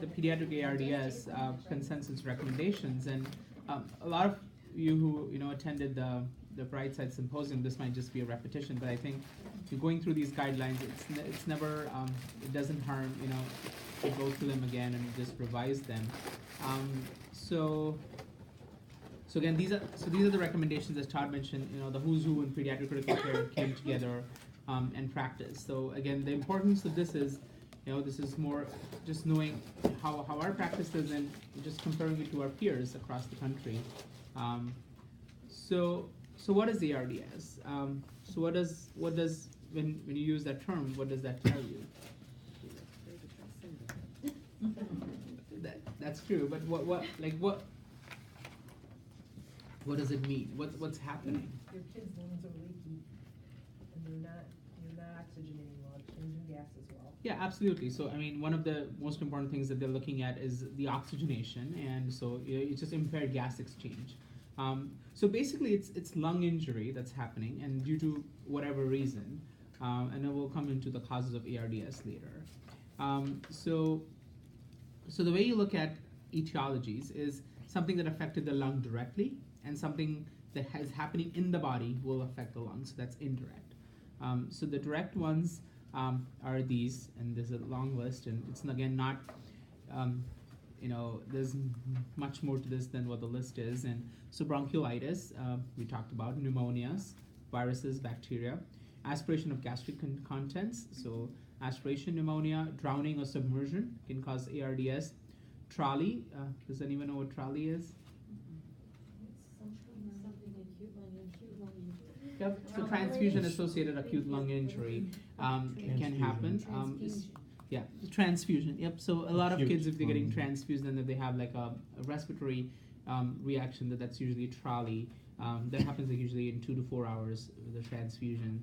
the pediatric ARDS consensus recommendations, and a lot of you who attended the Brightside Symposium, this might just be a repetition, but I think going through these guidelines, it's never it doesn't harm to go through them again and just revise them. So again, these are the recommendations, as Todd mentioned. The who's who in pediatric critical care came together and practiced. So again, the importance of this is, this is more just knowing how our practice is and just comparing it to our peers across the country. So what is the ARDS? So what does when you use that term, what does that tell you? That's true, but what does it mean? What's happening? Your kids' lungs are leaky, and you're not oxygenating well, changing gas as well. Yeah, absolutely. So I mean, one of the most important things that they're looking at is the oxygenation, and so it's just impaired gas exchange. So basically, it's lung injury that's happening, and due to whatever reason, and then we'll come into the causes of ARDS later. So the way you look at etiologies is something that affected the lung directly, and something that is happening in the body will affect the lungs. So that's indirect. So the direct ones are these, and there's a long list, and it's again not, there's much more to this than what the list is. And so bronchiolitis, we talked about, pneumonias, viruses, bacteria, aspiration of gastric contents. So aspiration, pneumonia, drowning or submersion can cause ARDS. Trolley, does anyone know what trolley is? Yep. So transfusion-associated acute lung injury can happen. Yeah, transfusion. Yep. So a lot of kids, if they're getting transfused, and if they have like a respiratory reaction, that's usually trolley. That happens usually in 2 to 4 hours with the transfusion.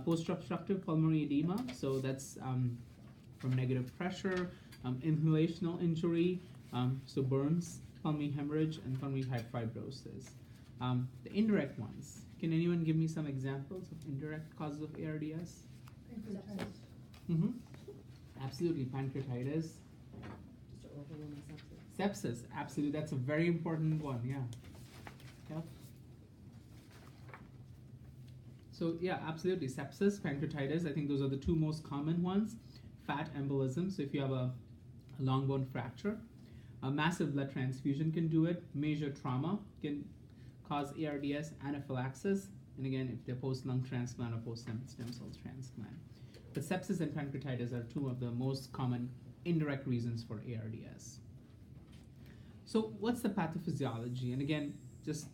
Post-obstructive pulmonary edema. So that's from negative pressure. Inhalational injury. So burns, pulmonary hemorrhage, and pulmonary fibrosis. The indirect ones. Can anyone give me some examples of indirect causes of ARDS? Mm-hmm. Absolutely, pancreatitis. Just overwhelming sepsis. Sepsis, absolutely, that's a very important one, yeah. Yep. So yeah, absolutely, sepsis, pancreatitis, I think those are the two most common ones. Fat embolism, so if you have a long bone fracture. A massive blood transfusion can do it. Major trauma can cause ARDS, anaphylaxis, and again, if they're post-lung transplant or post-stem cell transplant. But sepsis and pancreatitis are two of the most common indirect reasons for ARDS. So what's the pathophysiology? And again, just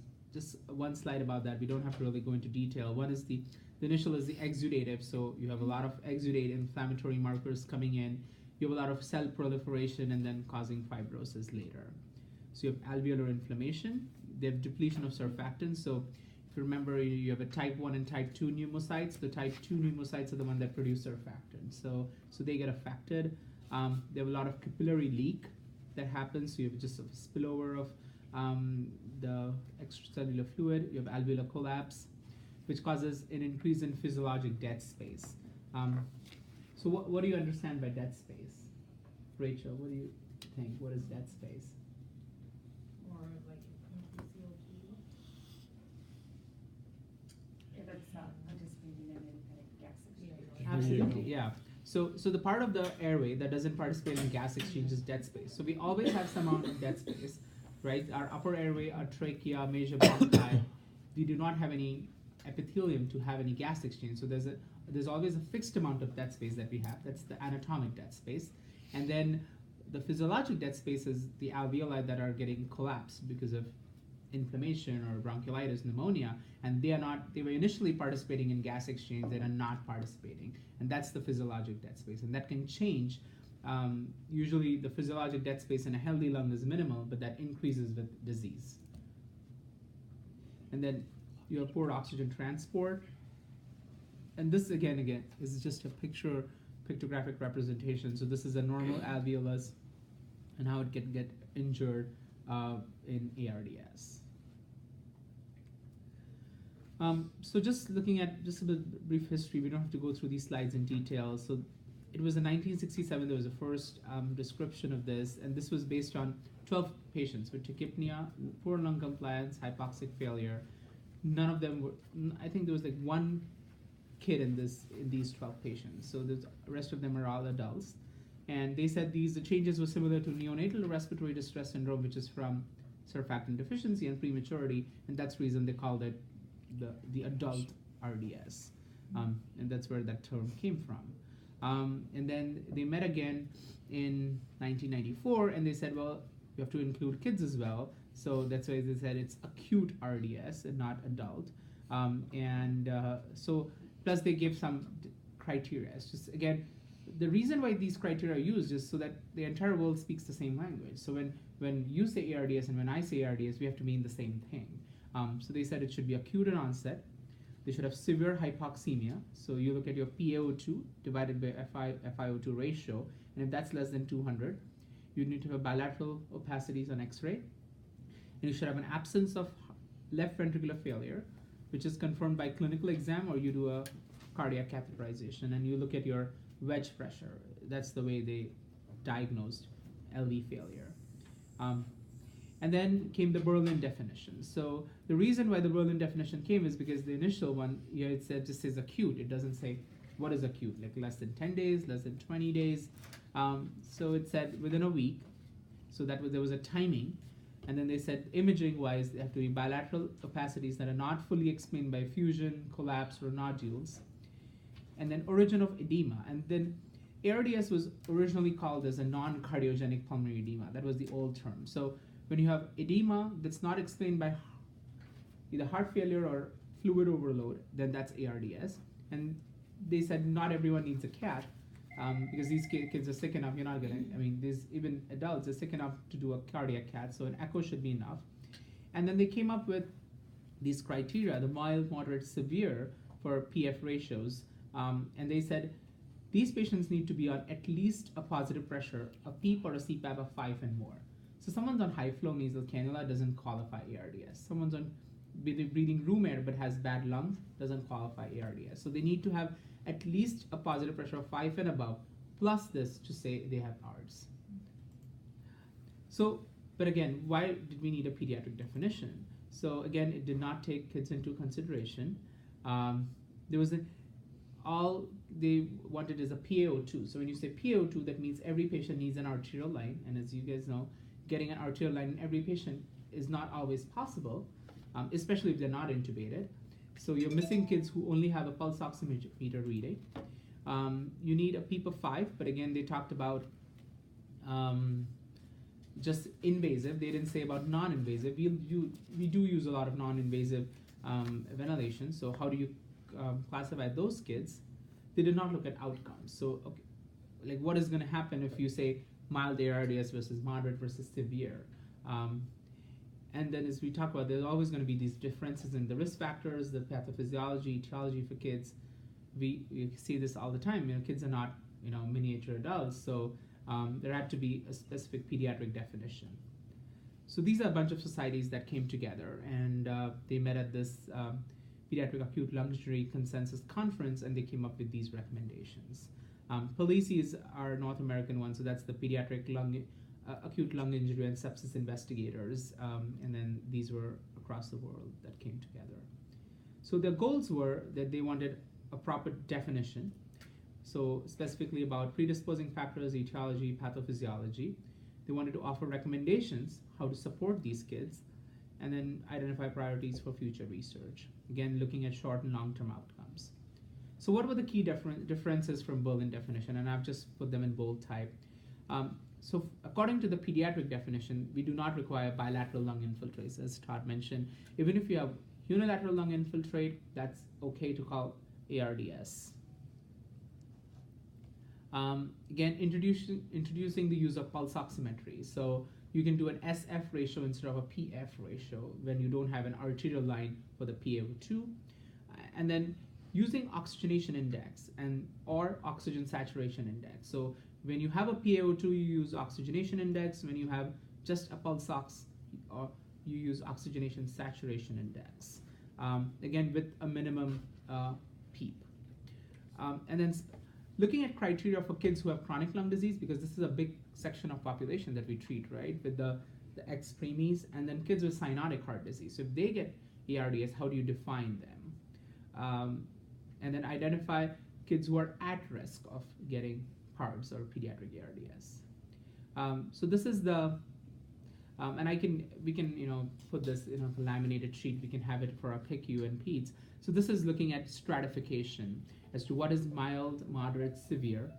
one slide about that. We don't have to really go into detail. One is the initial is the exudative. So you have a lot of exudate inflammatory markers coming in. You have a lot of cell proliferation and then causing fibrosis later. So you have alveolar inflammation. They have depletion of surfactants. So if you remember, you have a type 1 and type 2 pneumocytes. The type 2 pneumocytes are the ones that produce surfactants. So they get affected. They have a lot of capillary leak that happens. So you have just a spillover of the extracellular fluid. You have alveolar collapse, which causes an increase in physiologic dead space. So what do you understand by dead space? Rachel, what do you think? What is dead space? Or like COPD. If it's not participating in any gas exchange. Absolutely, yeah. So the part of the airway that doesn't participate in gas exchange is dead space. So we always have some amount of dead space, right? Our upper airway, our trachea, major bronchi, we do not have any epithelium to have any gas exchange. So there's always a fixed amount of dead space that we have. That's the anatomic dead space. And then the physiologic dead space is the alveoli that are getting collapsed because of inflammation or bronchiolitis, pneumonia, and they were initially participating in gas exchange, they are not participating. And that's the physiologic dead space. And that can change. Usually the physiologic dead space in a healthy lung is minimal, but that increases with disease. And then you have poor oxygen transport. And this again is just a pictographic representation. So this is a normal alveolus and how it can get injured in ARDS. So just looking at just a brief history, we don't have to go through these slides in detail. So it was in 1967 there was the first description of this, and this was based on 12 patients with tachypnea, poor lung compliance, hypoxic failure. None of them were, I think there was like one kid in these 12 patients. So the rest of them are all adults. And they said the changes were similar to neonatal respiratory distress syndrome, which is from surfactant deficiency and prematurity, and that's the reason they called it the adult RDS. And that's where that term came from. And then they met again in 1994, and they said, well, you have to include kids as well. So that's why they said it's acute RDS and not adult. So plus they give some criteria. It's just, again, the reason why these criteria are used is so that the entire world speaks the same language. So when you say ARDS and when I say ARDS, we have to mean the same thing. So they said it should be acute in onset. They should have severe hypoxemia. So you look at your PaO2 divided by FiO2 ratio, and if that's less than 200, you need to have bilateral opacities on X-ray. And you should have an absence of left ventricular failure, which is confirmed by clinical exam, or you do a cardiac catheterization, and you look at your wedge pressure. That's the way they diagnosed LV failure. And then came the Berlin definition. So the reason why the Berlin definition came is because the initial one, it said just says acute. It doesn't say what is acute, like less than 10 days, less than 20 days. So it said within a week. So there was a timing. And then they said imaging-wise, they have to be bilateral opacities that are not fully explained by fusion, collapse, or nodules. And then origin of edema. And then ARDS was originally called as a non-cardiogenic pulmonary edema. That was the old term. So when you have edema that's not explained by either heart failure or fluid overload, then that's ARDS. And they said not everyone needs a cath, because these kids are sick enough, you're not gonna, even adults are sick enough to do a cardiac cath, so an echo should be enough. And then they came up with these criteria, the mild, moderate, severe for PF ratios. And they said these patients need to be on at least a positive pressure, a PEEP or a CPAP of 5 and more. So someone's on high flow nasal cannula doesn't qualify ARDS. Someone's on breathing room air but has bad lungs doesn't qualify ARDS. So they need to have at least a positive pressure of 5 and above, plus this to say they have ARDS. So, but again, why did we need a pediatric definition? So again, it did not take kids into consideration. All they wanted is a PaO2. So when you say PaO2, that means every patient needs an arterial line, and as you guys know, getting an arterial line in every patient is not always possible, especially if they're not intubated. So you're missing kids who only have a pulse oximeter reading. You need a PEEP of 5, but again, they talked about just invasive. They didn't say about non-invasive. We do use a lot of non-invasive ventilation. So how do you classify those kids? They did not look at outcomes. So, okay, like what is going to happen if you say mild ARDS versus moderate versus severe? And then as we talk about, there's always going to be these differences in the risk factors, the pathophysiology, etiology for kids. We see this all the time. Kids are not miniature adults, so there had to be a specific pediatric definition. So these are a bunch of societies that came together, and they met at this Pediatric Acute Lung Injury Consensus Conference, and they came up with these recommendations. PALISI is our North American one, so that's the Pediatric Acute Lung Injury and Sepsis Investigators, and then these were across the world that came together. So their goals were that they wanted a proper definition, so specifically about predisposing factors, etiology, pathophysiology. They wanted to offer recommendations how to support these kids, and then identify priorities for future research. Again, looking at short and long-term outcomes. So what were the key differences from Berlin definition? And I've just put them in bold type. So according to the pediatric definition, we do not require bilateral lung infiltrates, as Todd mentioned. Even if you have unilateral lung infiltrate, that's okay to call ARDS. Again, introducing the use of pulse oximetry. So you can do an SF ratio instead of a PF ratio when you don't have an arterial line for the PaO2. And then using oxygenation index or oxygen saturation index. So when you have a PaO2, you use oxygenation index. When you have just a pulse ox, you use oxygenation saturation index. Again, with a minimum PEEP. And then looking at criteria for kids who have chronic lung disease, because this is a big section of population that we treat, right, with the ex-preemies, and then kids with cyanotic heart disease. So if they get ARDS, how do you define them? And then identify kids who are at risk of getting PARDS or pediatric ARDS. So this is the, and we can put this in a laminated sheet. We can have it for our PICU and PEDS. So this is looking at stratification as to what is mild, moderate, severe.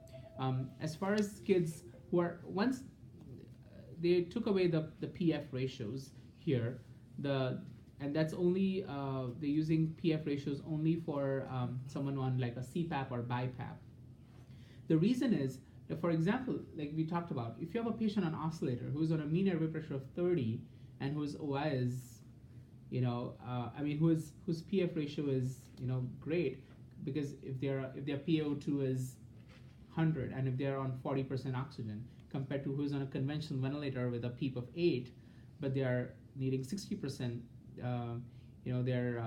As far as kids who are, once they took away the PF ratios here, and that's only, they're using PF ratios only for someone on like a CPAP or BiPAP. The reason is that, for example, like we talked about, if you have a patient on oscillator who's on a mean airway pressure of 30 and whose OI is, whose PF ratio is, great, because if their PaO2 is 100 and if they're on 40% oxygen compared to who's on a conventional ventilator with a PEEP of 8, but they are needing 60%, their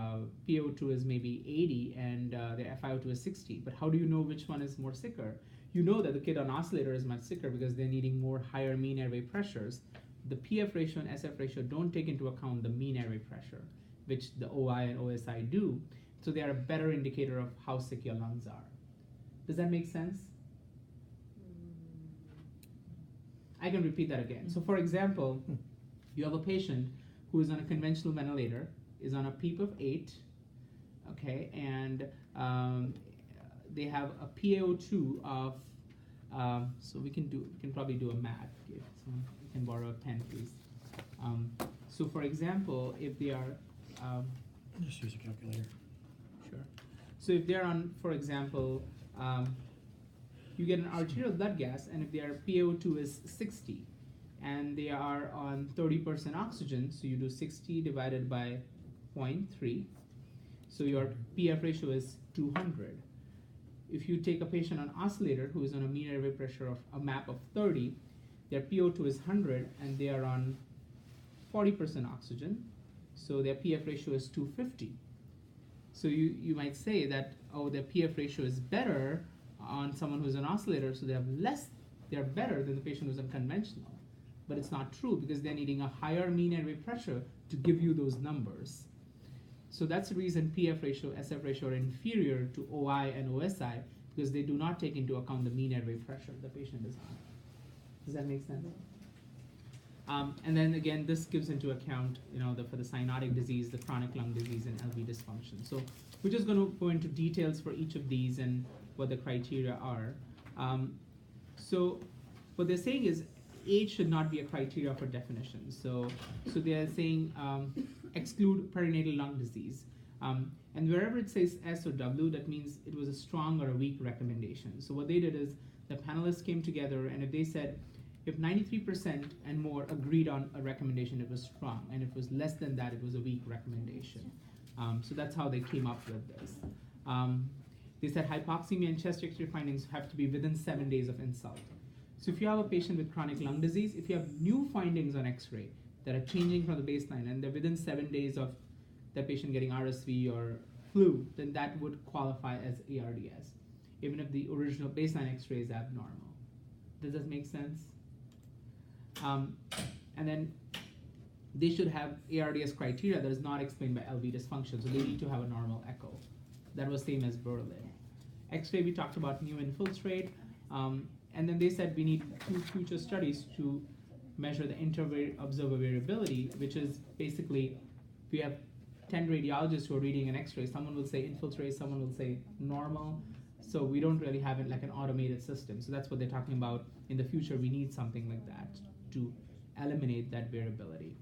PaO2 is maybe 80 and their FiO2 is 60. But how do you know which one is more sicker? You know that the kid on oscillator is much sicker because they're needing more higher mean airway pressures. The PF ratio and SF ratio don't take into account the mean airway pressure, which the OI and OSI do. So they are a better indicator of how sick your lungs are. Does that make sense? I can repeat that again. So for example, you have a patient who is on a conventional ventilator, is on a PEEP of 8, okay, and they have a PaO2 of, so we can probably do a math. If someone can borrow a pen, please. So for example, if they are, just use a calculator. Sure. So if they're on, for example, you get an arterial blood gas, and if their PaO2 is 60, and they are on 30% oxygen, so you do 60 divided by 0.3, so your PF ratio is 200. If you take a patient on oscillator who is on a mean airway pressure of a MAP of 30, their PO2 is 100 and they are on 40% oxygen, so their PF ratio is 250. So you might say that, oh, their PF ratio is better on someone who's an oscillator, so they're better than the patient who's on conventional. But it's not true because they're needing a higher mean airway pressure to give you those numbers. So that's the reason PF ratio, SF ratio are inferior to OI and OSI, because they do not take into account the mean airway pressure the patient is on. Does that make sense? And then again, this gives into account, for the cyanotic disease, the chronic lung disease, and LV dysfunction. So we're just going to go into details for each of these and what the criteria are. So what they're saying is age should not be a criteria for definition. So they're saying exclude perinatal lung disease. And wherever it says S or W, that means it was a strong or a weak recommendation. So what they did is the panelists came together, and if they said, if 93% and more agreed on a recommendation, it was strong, and if it was less than that, it was a weak recommendation. So that's how they came up with this. They said hypoxemia and chest X-ray findings have to be within 7 days of insult. So if you have a patient with chronic lung disease, if you have new findings on X-ray that are changing from the baseline, and they're within 7 days of that patient getting RSV or flu, then that would qualify as ARDS, even if the original baseline X-ray is abnormal. Does that make sense? And then they should have ARDS criteria that is not explained by LV dysfunction, so they need to have a normal echo. That was same as Berlin. X-ray, we talked about new infiltrate, and then they said we need 2 future studies to measure the inter-observer variability, which is basically, if you have 10 radiologists who are reading an X-ray, someone will say infiltrate, someone will say normal, so we don't really have it like an automated system. So that's what they're talking about. In the future, we need something like that to eliminate that variability.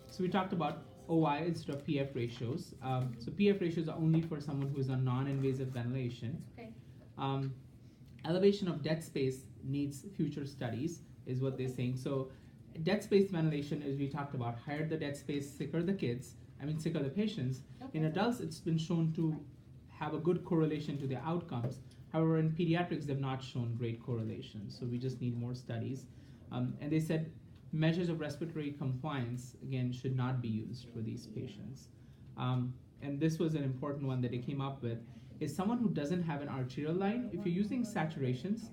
So we talked about OI instead of PF ratios. So PF ratios are only for someone who is on non-invasive ventilation. Okay. Elevation of dead space needs future studies, is what they're saying. So dead space ventilation, as we talked about, higher the dead space, sicker the sicker the patients. Okay. In adults, it's been shown to have a good correlation to their outcomes. However, in pediatrics, they've not shown great correlation. So we just need more studies. And they said measures of respiratory compliance, again, should not be used for these patients. And this was an important one that they came up with. is someone who doesn't have an arterial line. If you're using saturations,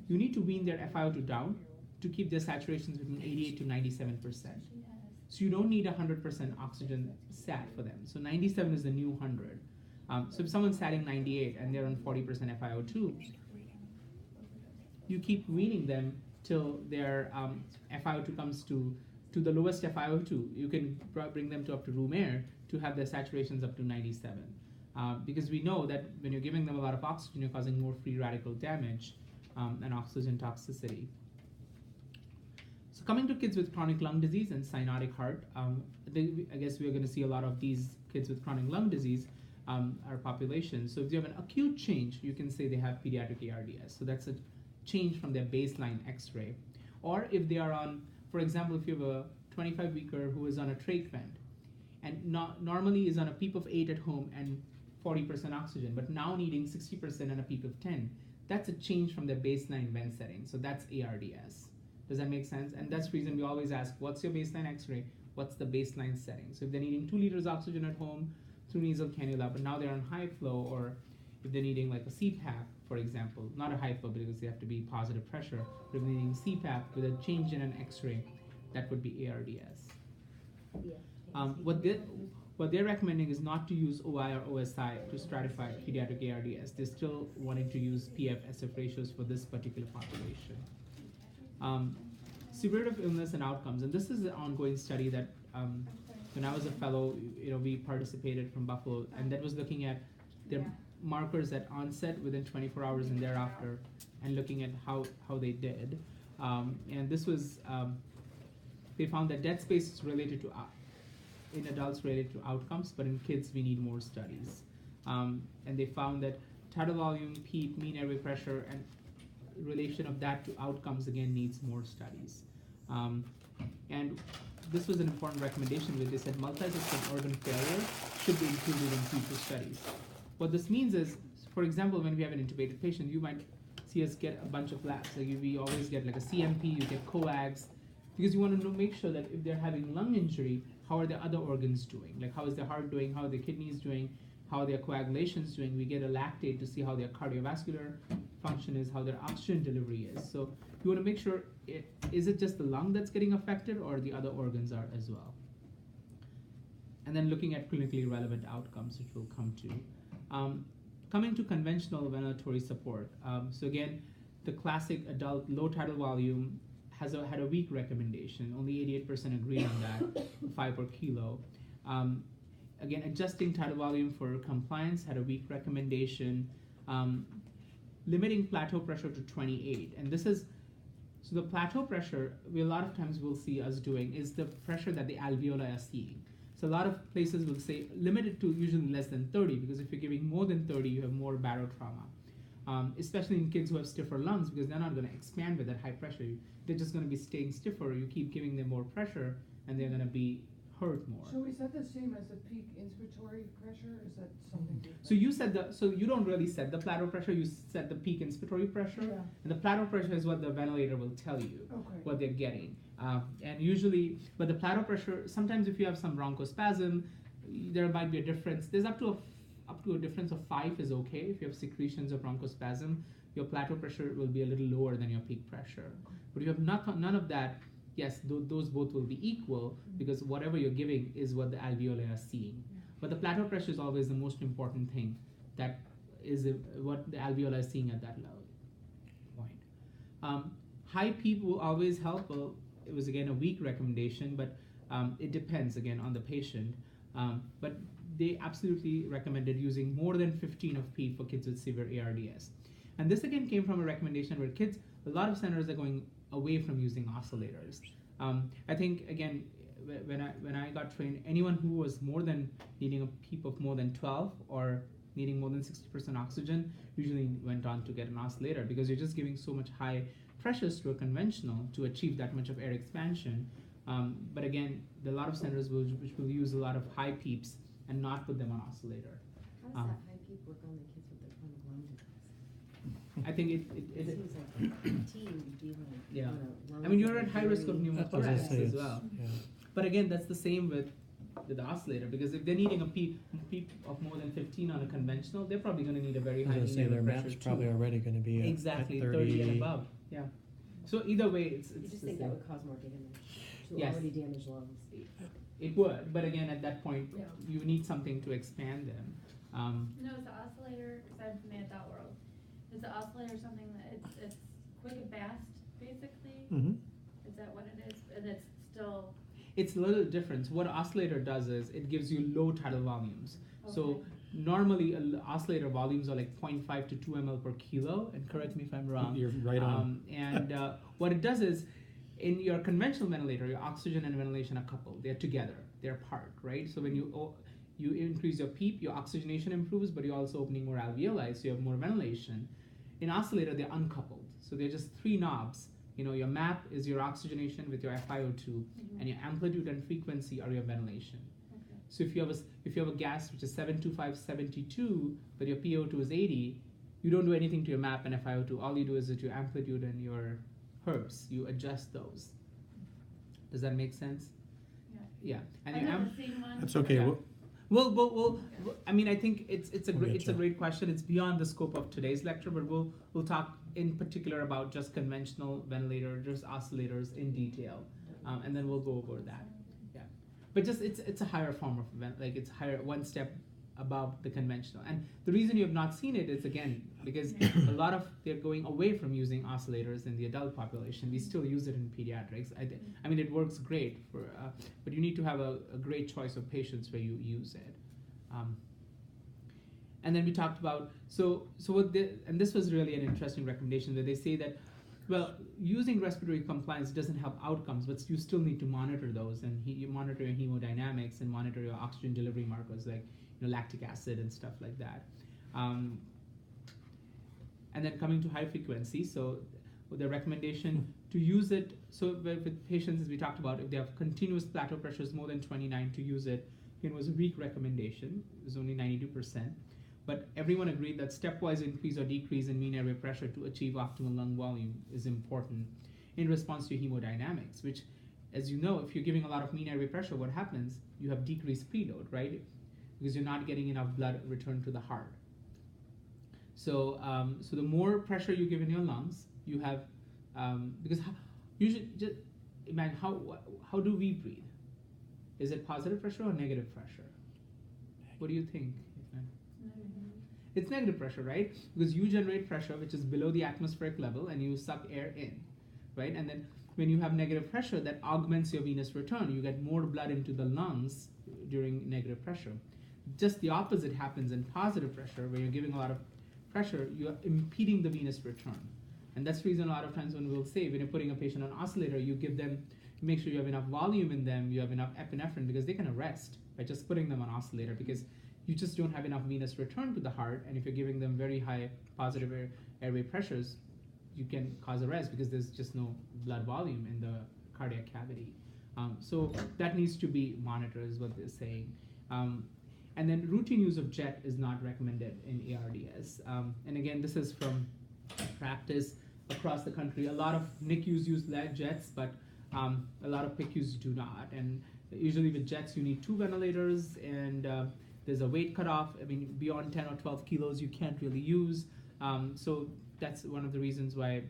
you need to wean their FiO2 down to keep their saturations between 88 to 97%. So you don't need 100% oxygen sat for them. So 97 is the new 100. So if someone's satting 98 and they're on 40% FiO2, you keep weaning them till their FiO2 comes to the lowest FiO2. You can bring them to up to room air to have their saturations up to 97. Because we know that when you're giving them a lot of oxygen, you're causing more free radical damage and oxygen toxicity. So coming to kids with chronic lung disease and cyanotic heart, I guess we're going to see a lot of these kids with chronic lung disease, our population. So if you have an acute change, you can say they have pediatric ARDS. So that's a change from their baseline X-ray. Or if they are on, for example, if you have a 25-weeker who is on a trach vent and normally is on a PEEP of 8 at home and 40% oxygen, but now needing 60% and a PEEP of 10, that's a change from their baseline vent setting. So that's ARDS. Does that make sense? And that's the reason we always ask, what's your baseline X-ray? What's the baseline setting? So if they're needing 2 liters oxygen at home through nasal cannula, but now they're on high flow, or if they're needing like a CPAP, for example, not a high flow because they have to be positive pressure, but if they're needing CPAP with a change in an X-ray, that would be ARDS. What they're recommending is not to use OI or OSI to stratify pediatric ARDS. They're still wanting to use PF-SF ratios for this particular population. Severity of illness and outcomes, and this is an ongoing study that when I was a fellow, we participated from Buffalo, and that was looking at their markers at onset within 24 hours and thereafter, and looking at how they did. And this was, they found that dead space is related to, in adults related to outcomes, but in kids we need more studies. And they found that tidal volume, PEEP, mean airway pressure, and relation of that to outcomes again needs more studies. And this was an important recommendation where they said multi-system organ failure should be included in future studies. What this means is, for example, when we have an intubated patient, you might see us get a bunch of labs. Like we always get like a CMP, you get coags, because you want to make sure that if they're having lung injury, how are their other organs doing? Like how is their heart doing, how are their kidneys doing, how are their coagulations doing? We get a lactate to see how their cardiovascular function is, how their oxygen delivery is. So you want to make sure, is it just the lung that's getting affected or the other organs are as well? And then looking at clinically relevant outcomes, which we'll come to. Coming to conventional ventilatory support. So again, the classic adult low tidal volume had a weak recommendation. Only 88% agreed on that, 5 per kilo. Again, adjusting tidal volume for compliance had a weak recommendation. Limiting plateau pressure to 28. And this is, so the plateau pressure, a lot of times we'll see us doing is the pressure that the alveoli are seeing. So a lot of places will say limit it to usually less than 30, because if you're giving more than 30, you have more barotrauma. Especially in kids who have stiffer lungs, because they're not going to expand with that high pressure. They're just going to be staying stiffer. You keep giving them more pressure, and they're going to be hurt more. So is that the same as the peak inspiratory pressure? Is that something different? So you said so you don't really set the plateau pressure, you set the peak inspiratory pressure, and the plateau pressure is what the ventilator will tell you, what they're getting. And usually, but the plateau pressure, sometimes if you have some bronchospasm, there might be a difference. There's up to a difference of 5 is okay. If you have secretions of bronchospasm, your plateau pressure will be a little lower than your peak pressure. But if you have none of that, yes, those both will be equal, because whatever you're giving is what the alveoli are seeing. But the plateau pressure is always the most important thing. That is what the alveoli are seeing at that level point. High PEEP will always help. Well, it was again a weak recommendation, but it depends again on the patient. But they absolutely recommended using more than 15 of PEEP for kids with severe ARDS. And this again came from a recommendation where kids, a lot of centers are going away from using oscillators. I think again, when I got trained, anyone who was needing a PEEP of more than 12 or needing more than 60% oxygen usually went on to get an oscillator, because you're just giving so much high pressures to a conventional to achieve that much of air expansion. But again, there are a lot of centers which will use a lot of high PEEPs and not put them on oscillator. How does that high PEEP work on the kids with the chronic lung disease? I think It seems like teen would be like, yeah. lung I mean, you're at high risk of That's what I was pneumothorax gonna say, as well. yeah. But again, that's the same with with the oscillator, because if they're needing a peak of more than 15 on a conventional, they're probably going to need a very I high was gonna say mean their airway pressure map's too. probably already gonna be at Exactly, 30. 30 and above. Yeah. So either way, it's I just the think that same. would cause more damage to Yes. already damaged lungs. It would, but again, at that point, Yeah. you need something to expand them. No, is the oscillator, because I'm from the adult world, is the oscillator something that it's quick and fast, basically? Mm-hmm. Is that what it is? And it's still, It's a little different. What oscillator does is it gives you low tidal volumes. So okay. normally oscillator volumes are like 0.5 to 2 ml per kilo, and correct me if I'm wrong. You're right on. And what it does is, in your conventional ventilator, your oxygen and ventilation are coupled. They're together. They're apart, right? So when you increase your PEEP, your oxygenation improves, but you're also opening more alveoli, so you have more ventilation. In oscillator, they're uncoupled. So they're just three knobs. You know, your MAP is your oxygenation with your FiO2, and your amplitude and frequency are your ventilation. Okay. So if you have a gas which is 72572, but your PO2 is 80, you don't do anything to your MAP and FiO2. All you do is that your amplitude and your hertz, you adjust those. Does that make sense? Yeah. Yeah. And I've your never seen one. That's okay. Yeah. Well, I mean, I think it's a We'll great get it's a you. great question. It's beyond the scope of today's lecture, but we'll talk in particular about just conventional ventilator, just oscillators in detail, and then we'll go over that. Yeah, but just it's a higher form of event, like it's higher, one step above the conventional. And the reason you have not seen it is, again, because a lot of they're going away from using oscillators in the adult population. We still use it in pediatrics. I mean, it works great for, but you need to have a great choice of patients where you use it. And then we talked about, and this was really an interesting recommendation, that they say that, well, using respiratory compliance doesn't help outcomes, but you still need to monitor those, and you monitor your hemodynamics and monitor your oxygen delivery markers like lactic acid and stuff like that. And then coming to high frequency, so the recommendation to use it, so with patients, as we talked about, if they have continuous plateau pressures more than 29, to use it, it was a weak recommendation. It was only 92%. But everyone agreed that stepwise increase or decrease in mean airway pressure to achieve optimal lung volume is important in response to hemodynamics, which, as you know, if you're giving a lot of mean airway pressure, what happens? You have decreased preload, right? Because you're not getting enough blood returned to the heart. So, so the more pressure you give in your lungs, you have, because you should just imagine how do we breathe? Is it positive pressure or negative pressure? What do you think? It's negative pressure, right? Because you generate pressure which is below the atmospheric level and you suck air in, right? And then when you have negative pressure, that augments your venous return. You get more blood into the lungs during negative pressure. Just the opposite happens in positive pressure, where you're giving a lot of pressure, you're impeding the venous return. And that's the reason a lot of times when we'll say, when you're putting a patient on oscillator, you give them, make sure you have enough volume in them, you have enough epinephrine, because they can arrest by just putting them on oscillator, because you just don't have enough venous return to the heart. And if you're giving them very high positive airway pressures, you can cause arrest because there's just no blood volume in the cardiac cavity. So that needs to be monitored, is what they're saying. And then routine use of jet is not recommended in ARDS. And again, this is from practice across the country. A lot of NICUs use jets, but a lot of PICUs do not. And usually with jets, you need 2 ventilators, and there's a weight cutoff. I mean, beyond 10 or 12 kilos, you can't really use. So that's one of the reasons why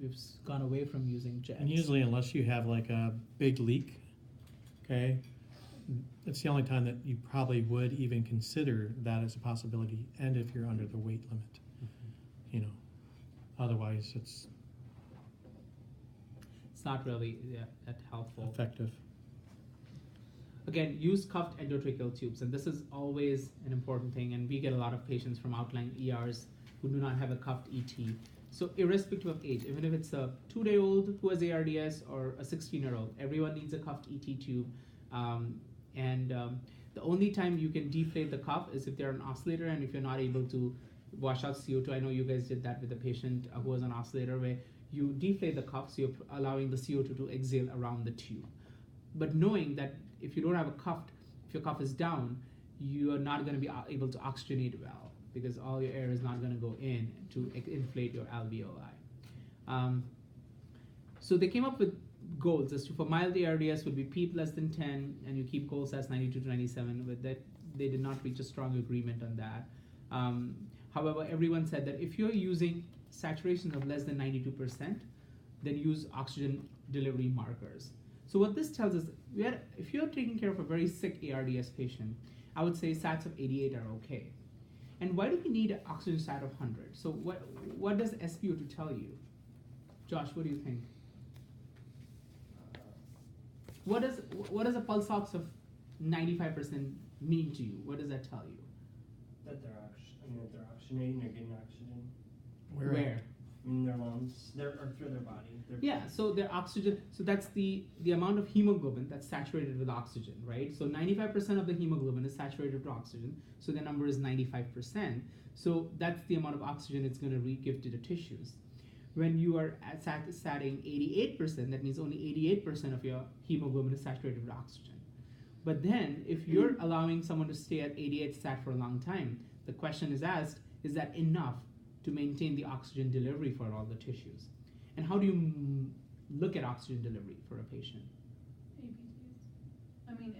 we've gone away from using jets. and usually unless you have like a big leak, okay, it's the only time that you probably would even consider that as a possibility, and if you're under the weight limit, you know. Otherwise, it's not really that helpful. effective. Again, use cuffed endotracheal tubes, and this is always an important thing, and we get a lot of patients from outlying ERs who do not have a cuffed ET. So irrespective of age, even if it's a 2-day-old who has ARDS or a 16-year-old, everyone needs a cuffed ET tube. The only time you can deflate the cuff is if they're on oscillator, and if you're not able to wash out CO2. I know you guys did that with a patient who was on oscillator, where you deflate the cuff, so you're allowing the CO2 to exhale around the tube. But knowing that if you don't have if your cuff is down, you are not going to be able to oxygenate well, because all your air is not going to go in to inflate your alveoli. So they came up with goals as to for mild ARDS would be PEEP less than 10, and you keep goal stats 92 to 97. With that, they did not reach a strong agreement on that. However, everyone said that if you're using saturations of less than 92%, then use oxygen delivery markers. So what this tells us, if you're taking care of a very sick ARDS patient, I would say sats of 88 are okay. And why do we need an oxygen sat of 100? So what does SpO2 tell you? Josh, what do you think? What does a pulse ox of 95% mean to you? What does that tell you? That they're oxygenating, they're getting oxygen. Where? In their lungs, or through their body. Yeah, so their oxygen, so that's the amount of hemoglobin that's saturated with oxygen, right? So 95% of the hemoglobin is saturated with oxygen, so the number is 95%. So that's the amount of oxygen it's going to give to the tissues. When you are satting 88%, that means only 88% of your hemoglobin is saturated with oxygen. But then, if you're allowing someone to stay at 88 sat for a long time, the question is asked, is that enough to maintain the oxygen delivery for all the tissues? And how do you look at oxygen delivery for a patient? ABTs. I mean,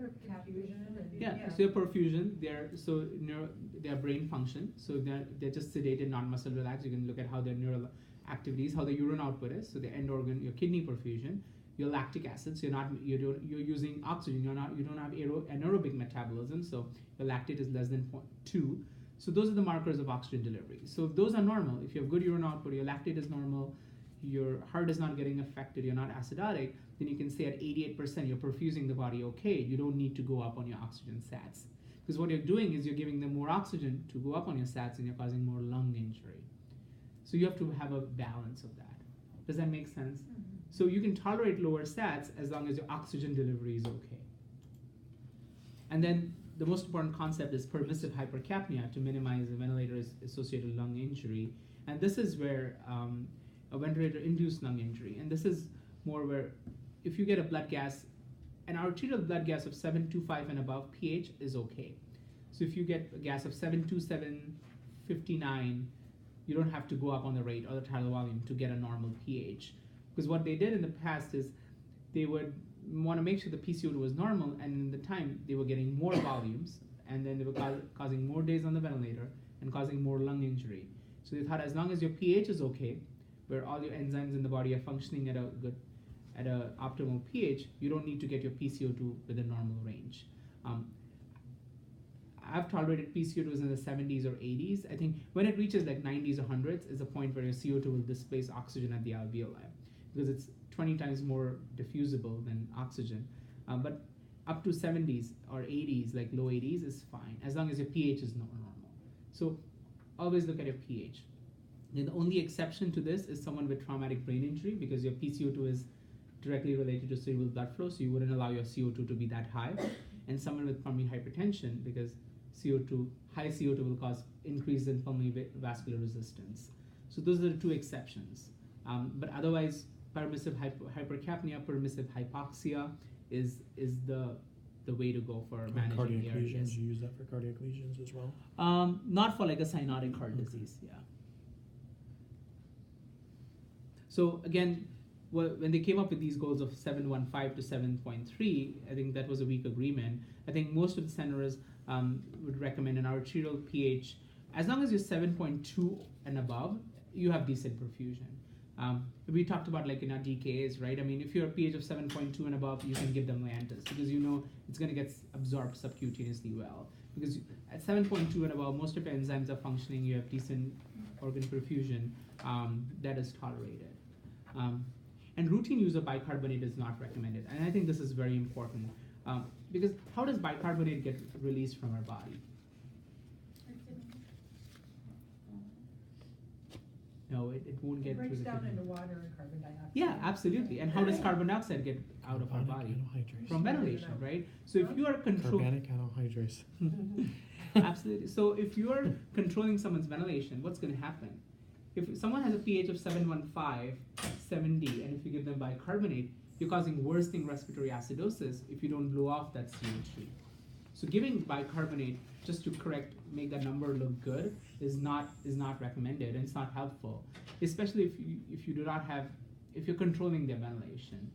Perfusion. Yeah, so your perfusion, their brain function, so they're just sedated, non-muscle relaxed. You can look at how their neural activities, how the urine output is, so the end organ, your kidney perfusion, your lactic acid, so you're using oxygen, you don't have anaerobic metabolism, so your lactate is less than 0.2. So those are the markers of oxygen delivery. So if those are normal, if you have good urine output, your lactate is normal, your heart is not getting affected, you're not acidotic, then you can say at 88% you're perfusing the body okay. You don't need to go up on your oxygen sats. Because what you're doing is you're giving them more oxygen to go up on your sats and you're causing more lung injury. So you have to have a balance of that. Does that make sense? Mm-hmm. So you can tolerate lower sats as long as your oxygen delivery is okay. And then the most important concept is permissive hypercapnia to minimize the ventilator-associated lung injury. And this is where a ventilator-induced lung injury. And this is more where if you get a blood gas, an arterial blood gas of 725 and above, pH is okay. So if you get a gas of 72759, you don't have to go up on the rate or the tidal volume to get a normal pH. Because what they did in the past is they would want to make sure the PCO2 was normal, and in the time they were getting more volumes, and then they were causing more days on the ventilator and causing more lung injury. So they thought as long as your pH is okay, where all your enzymes in the body are functioning at a optimal pH, you don't need to get your PCO2 within normal range. I've tolerated PCO2s in the 70s or 80s. I think when it reaches like 90s or 100s is a point where your CO2 will displace oxygen at the alveoli, because it's 20 times more diffusible than oxygen. But up to 70s or 80s, like low 80s, is fine, as long as your pH is normal. So always look at your pH. Then the only exception to this is someone with traumatic brain injury, because your PCO2 is directly related to cerebral blood flow, so you wouldn't allow your CO2 to be that high. And someone with pulmonary hypertension, because high CO2 will cause increase in pulmonary vascular resistance. So those are the two exceptions. But otherwise, permissive hypercapnia, permissive hypoxia is the way to go for managing cardiac ARDS. lesions. You use that for cardiac lesions as well? Not for like a cyanotic heart disease, yeah. So again, when they came up with these goals of 7.15 to 7.3, I think that was a weak agreement. I think most of the centers would recommend an arterial pH. As long as you're 7.2 and above, you have decent perfusion. We talked about like in our DKAs, right? I mean, if you're a pH of 7.2 and above, you can give them Lantus, because you know it's going to get absorbed subcutaneously well. Because at 7.2 and above, most of your enzymes are functioning, you have decent organ perfusion, that is tolerated. And routine use of bicarbonate is not recommended. And I think this is very important, because how does bicarbonate get released from our body? No, it won't get It breaks through the down kidney. into water and carbon dioxide. Yeah, absolutely. And how does carbon dioxide get out of our body? Anhydrous. From ventilation, right? So if you are controlling, Carbonic anhydrous. absolutely. So if you are controlling someone's ventilation, what's going to happen? If someone has a pH of 7.15, 7D, and if you give them bicarbonate, you're causing worsening respiratory acidosis if you don't blow off that CO2. So giving bicarbonate just to make that number look good is not recommended, and it's not helpful, especially if you do not have if you're controlling their ventilation.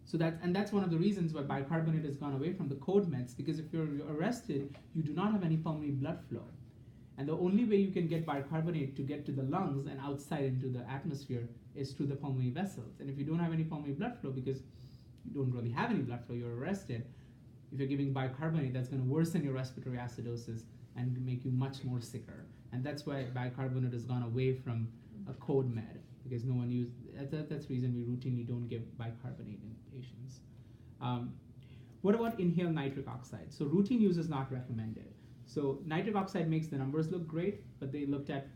So that's one of the reasons why bicarbonate has gone away from the code meds, because if you're arrested, you do not have any pulmonary blood flow. And the only way you can get bicarbonate to get to the lungs and outside into the atmosphere is through the pulmonary vessels. And if you don't have any pulmonary blood flow, because you don't really have any blood flow, you're arrested, if you're giving bicarbonate, that's going to worsen your respiratory acidosis and make you much more sicker. And that's why bicarbonate has gone away from a code med, because no one used, that's the reason we routinely don't give bicarbonate in patients. What about inhaled nitric oxide? So routine use is not recommended. So nitric oxide makes the numbers look great, but they looked at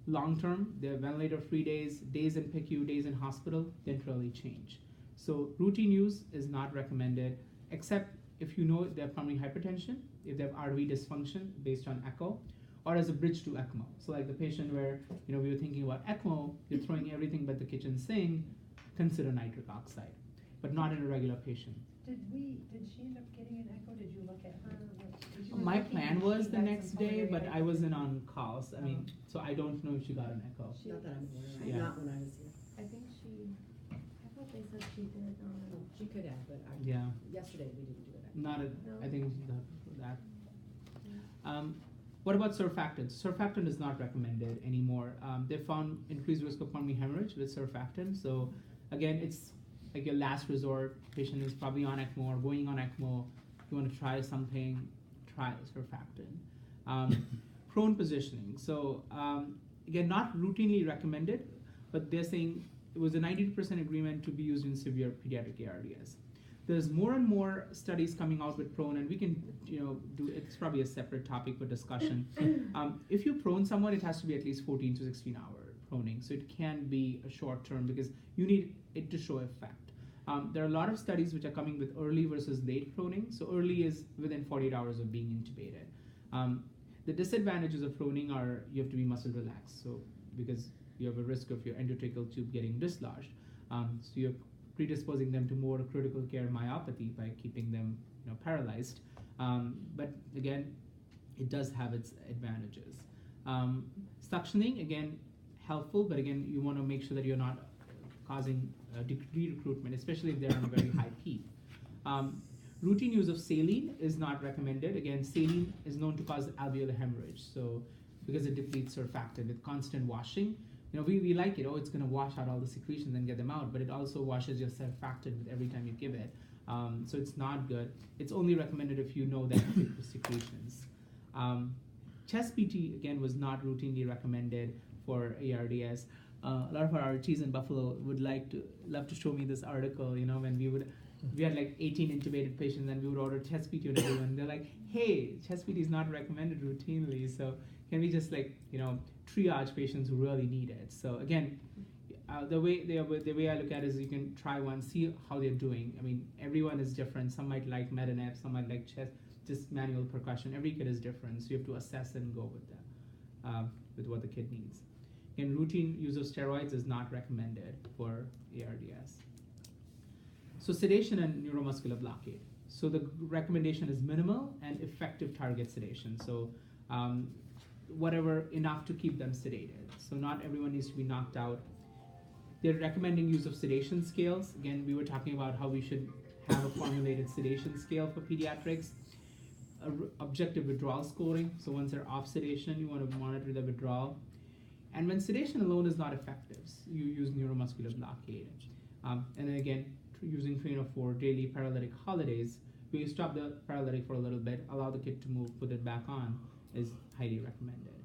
long-term, their ventilator-free days, days in PICU, days in hospital, didn't really change. So routine use is not recommended, except if you know they have pulmonary hypertension, if they have RV dysfunction based on echo, or as a bridge to ECMO. So like the patient where, we were thinking about ECMO, you're throwing everything but the kitchen sink, consider nitric oxide, but not in a regular patient. Did she end up getting an echo? Did you look at her? Did you My look plan if was she the had next some day, but pulmonary I wasn't on calls. I mean, Oh. so I don't know if she got an echo. Not that I'm aware of, Yeah. not when I was here. I think I thought they said she did, Well, she could have, but Yeah, yesterday we didn't do it. not a, No. I think that. What about surfactants? Surfactant is not recommended anymore. They found increased risk of pulmonary hemorrhage with surfactant. So again, it's like your last resort. Patient is probably on ECMO or going on ECMO. If you want to try something, try surfactant. Prone positioning. So again, not routinely recommended, but they're saying it was a 92% agreement to be used in severe pediatric ARDS. There's more and more studies coming out with prone, and we can, do, it's probably a separate topic for discussion. If you prone someone, it has to be at least 14 to 16 hour proning. So it can be a short term because you need it to show effect. There are a lot of studies which are coming with early versus late proning. So early is within 48 hours of being intubated. The disadvantages of proning are you have to be muscle relaxed. So because you have a risk of your endotracheal tube getting dislodged. So you're predisposing them to more critical care myopathy by keeping them paralyzed. But again, it does have its advantages. Suctioning, again, helpful, but again, you want to make sure that you're not causing re-recruitment, especially if they're on a very high peak. Routine use of saline is not recommended. Again, saline is known to cause alveolar hemorrhage, so because it depletes surfactant with constant washing. We like it, it's going to wash out all the secretions and get them out, but it also washes your surfactant with every time you give it. So it's not good. It's only recommended if you know that the secretions. Chest PT, again, was not routinely recommended for ARDS. A lot of our RTs in Buffalo would love to show me this article, when we had like 18 intubated patients and we would order chest PT on everyone. They're like, hey, chest PT is not recommended routinely, so can we just triage patients who really need it? So again, the way I look at it is you can try one, see how they're doing. I mean, everyone is different. Some might like Medanep, some might like just manual percussion. Every kid is different, so you have to assess and go with that, with what the kid needs. And routine use of steroids is not recommended for ARDS. So sedation and neuromuscular blockade. So the recommendation is minimal and effective target sedation. So whatever, enough to keep them sedated. So not everyone needs to be knocked out. They're recommending use of sedation scales. Again, we were talking about how we should have a formulated sedation scale for pediatrics. Objective withdrawal scoring. So once they're off sedation, you want to monitor the withdrawal. And when sedation alone is not effective, you use neuromuscular blockade. And then again, using 3 or 4 daily paralytic holidays, where you stop the paralytic for a little bit, allow the kid to move, put it back on, is highly recommended.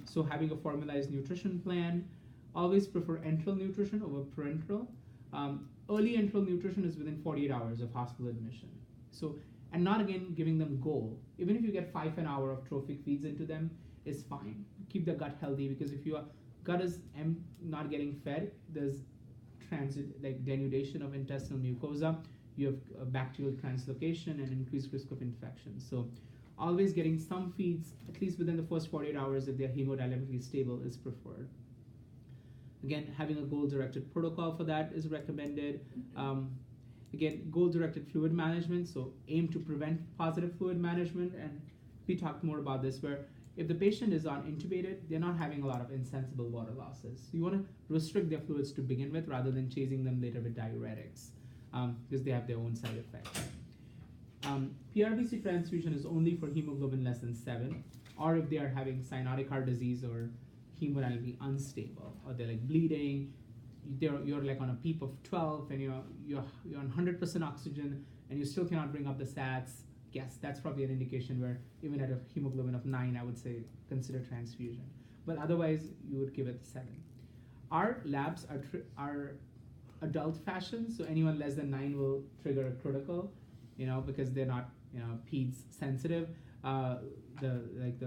So having a formalized nutrition plan, always prefer enteral nutrition over parenteral. Early enteral nutrition is within 48 hours of hospital admission. So, and not again giving them goal. Even if you get 5 an hour of trophic feeds into them, is fine. Keep the gut healthy, because if your gut is not getting fed, there's denudation of intestinal mucosa, you have a bacterial translocation and increased risk of infection. So always getting some feeds, at least within the first 48 hours if they're hemodynamically stable, is preferred. Again, having a goal-directed protocol for that is recommended. Again, goal-directed fluid management, so aim to prevent positive fluid management, and we talked more about this, where if the patient is on intubated, they're not having a lot of insensible water losses. So you want to restrict their fluids to begin with rather than chasing them later with diuretics, because they have their own side effects. PRBC transfusion is only for hemoglobin less than 7, or if they are having cyanotic heart disease or hemodynamically unstable, or they're like bleeding, you're like on a PEEP of 12 and you're on 100% oxygen and you still cannot bring up the SATs. Yes, that's probably an indication where even at a hemoglobin of 9, I would say consider transfusion. But otherwise, you would give it 7. Our labs are adult fashion, so anyone less than 9 will trigger a critical, because they're not, peds sensitive. The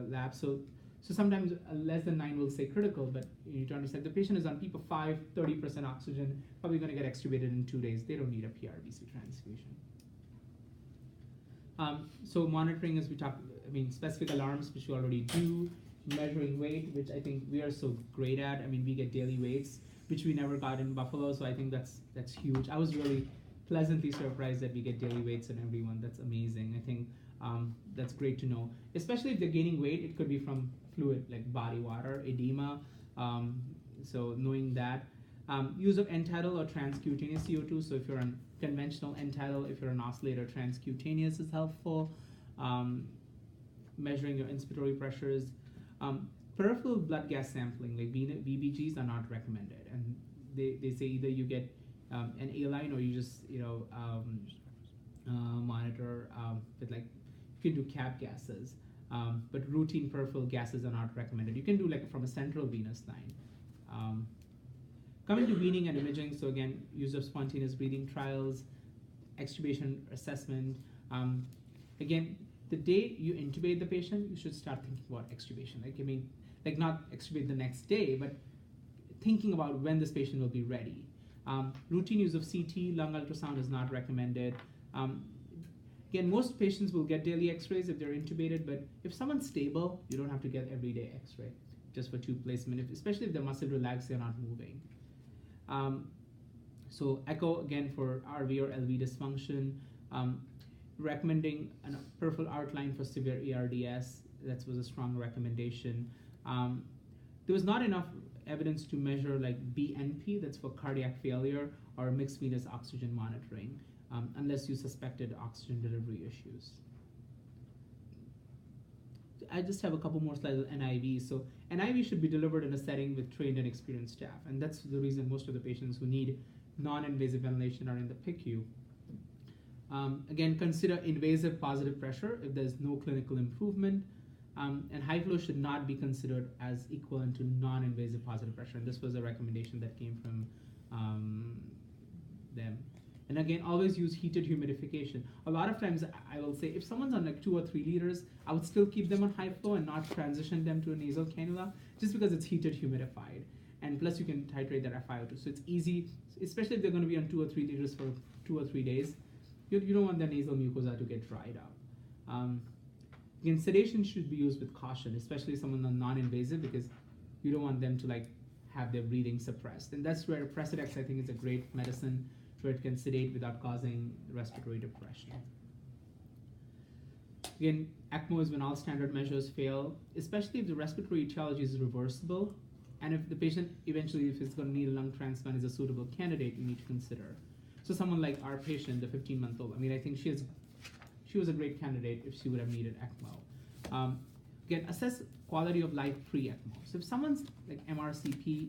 lab. So sometimes less than 9 will say critical, but you need to understand the patient is on PEEP of 5, 30% oxygen, probably going to get extubated in 2 days. They don't need a PRBC transfusion. So monitoring, as we talked, specific alarms, which we already do, measuring weight, which I think we are so great at. We get daily weights, which we never got in Buffalo, so I think that's huge. I was really pleasantly surprised that we get daily weights in everyone. That's amazing. I think that's great to know, especially if they're gaining weight. It could be from fluid like body water, edema. So knowing that. Use of end-tidal or transcutaneous CO2. So if you're on conventional end-tidal, if you're an oscillator, transcutaneous is helpful. Measuring your inspiratory pressures. Peripheral blood gas sampling, like VBGs, are not recommended. And they say either you get an A-line or you just monitor with like, you can do cap gases. But routine peripheral gases are not recommended. You can do like from a central venous line. Coming to weaning and imaging, so again, use of spontaneous breathing trials, extubation assessment. Again, the day you intubate the patient, you should start thinking about extubation. Like not extubate the next day, but thinking about when this patient will be ready. Routine use of CT, lung ultrasound is not recommended. Again, most patients will get daily x-rays if they're intubated, but if someone's stable, you don't have to get everyday x-ray just for tube placement, especially if the muscle relaxed, they're not moving. So echo, again, for RV or LV dysfunction. Recommending a peripheral outline for severe ARDS, that was a strong recommendation. There was not enough evidence to measure like BNP, that's for cardiac failure, or mixed venous oxygen monitoring, unless you suspected oxygen delivery issues. I just have a couple more slides on NIV. So NIV should be delivered in a setting with trained and experienced staff, and that's the reason most of the patients who need non-invasive ventilation are in the PICU. Again, consider invasive positive pressure if there's no clinical improvement, and high flow should not be considered as equivalent to non-invasive positive pressure, and this was a recommendation that came from them. And again, always use heated humidification. A lot of times I will say if someone's on like 2 or 3 liters, I would still keep them on high flow and not transition them to a nasal cannula, just because it's heated humidified. And plus you can titrate their FiO2. So it's easy, especially if they're going to be on 2 or 3 liters for 2 or 3 days. You don't want the nasal mucosa to get dried up. Again, sedation should be used with caution, especially someone on non-invasive, because you don't want them to like have their breathing suppressed. And that's where Precedex, I think, is a great medicine, where it can sedate without causing respiratory depression. Again, ECMO is when all standard measures fail, especially if the respiratory etiology is reversible, and if the patient eventually, if it's going to need a lung transplant, is a suitable candidate, you need to consider. So someone like our patient, the 15-month-old, I think she was a great candidate if she would have needed ECMO. Again, assess quality of life pre-ECMO. So if someone's like MRCP,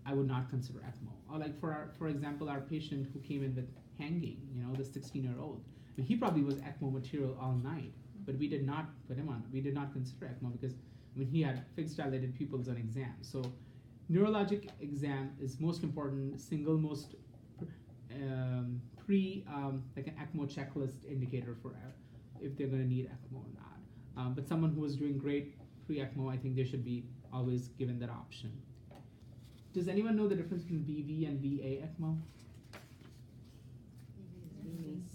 I would not consider ECMO. Or like for example, our patient who came in with hanging, the 16-year-old, and he probably was ECMO material all night, but we did not put him on. We did not consider ECMO because he had fixed dilated pupils on exam. So neurologic exam is most important, single most like an ECMO checklist indicator for if they're going to need ECMO or not. But someone who was doing great pre-ECMO, I think they should be always given that option. Does anyone know the difference between VV and VA ECMO? Venous,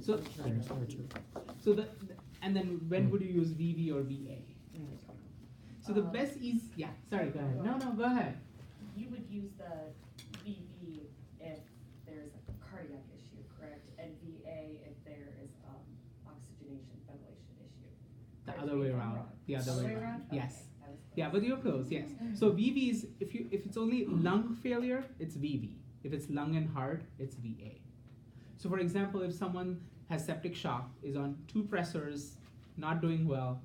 yeah. So and then when would you use VV or VA? So the best is, yeah, sorry, go ahead. No, go ahead. You would use the VV if there's a cardiac issue, correct? And VA if there is a other way around. The other way around. Yes. Okay, that was close. Yeah, but you're close. Yes. So VV is if it's only lung failure, it's VV. If it's lung and heart, it's VA. So for example, if someone has septic shock, is on 2 pressors, not doing well,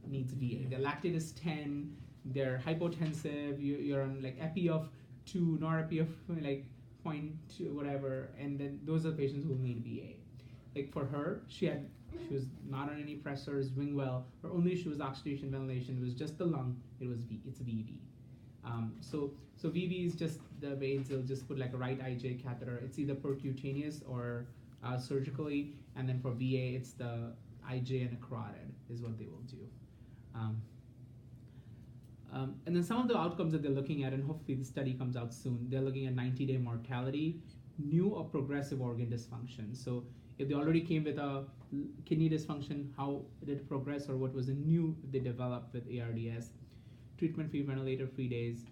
needs VA. Their lactate is 10, they're hypotensive, you're on like epi of 2, nor epi of like 0.2, whatever, and then those are patients who need VA. Like for her, she was not on any pressors, doing well. Her only issue was oxygenation, ventilation. It was just the lung. It's VV. So VV is just the veins. They'll just put like a right IJ catheter. It's either percutaneous or surgically. And then for VA, it's the IJ and a carotid is what they will do. And then some of the outcomes that they're looking at, and hopefully the study comes out soon, they're looking at 90-day mortality, new or progressive organ dysfunction. So if they already came with a kidney dysfunction, how did it progress, or what was the new they developed with ARDS, treatment-free, ventilator-free days,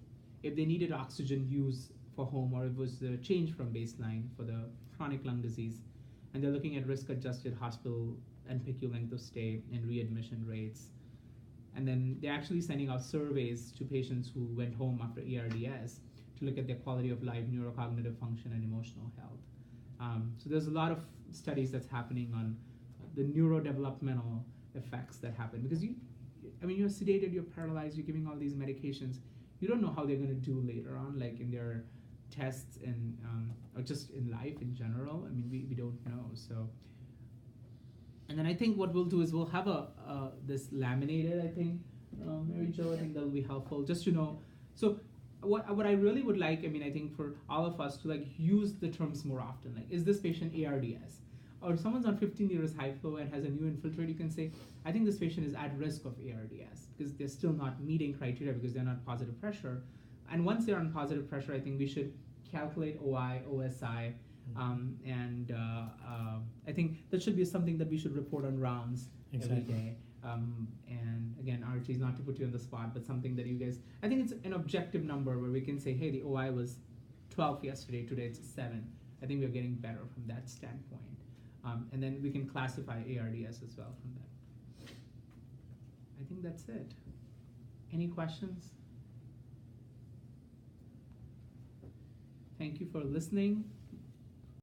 if they needed oxygen use for home, or it was a change from baseline for the chronic lung disease. And they're looking at risk-adjusted hospital and PICU length of stay and readmission rates. And then they're actually sending out surveys to patients who went home after ARDS to look at their quality of life, neurocognitive function, and emotional health. So there's a lot of studies that's happening on the neurodevelopmental effects that happen, because you're sedated, you're paralyzed, you're giving all these medications. You don't know how they're going to do later on, like in their tests and or just in life in general. I mean, we don't know. So, and then I think what we'll do is we'll have this laminated. I think Mary Jo, I think that'll be helpful just to know. So what I really would like, I mean, I think for all of us to like use the terms more often. Like, is this patient ARDS? Or if someone's on 15 liters high flow and has a new infiltrate, you can say, I think this patient is at risk of ARDS because they're still not meeting criteria because they're not positive pressure. And once they're on positive pressure, I think we should calculate OI, OSI, and I think that should be something that we should report on rounds every day. And again, Archie, not to put you on the spot, but something that you guys, I think it's an objective number where we can say, hey, the OI was 12 yesterday, today it's 7. I think we're getting better from that standpoint. And then we can classify ARDS as well from that. I think that's it. Any questions? Thank you for listening.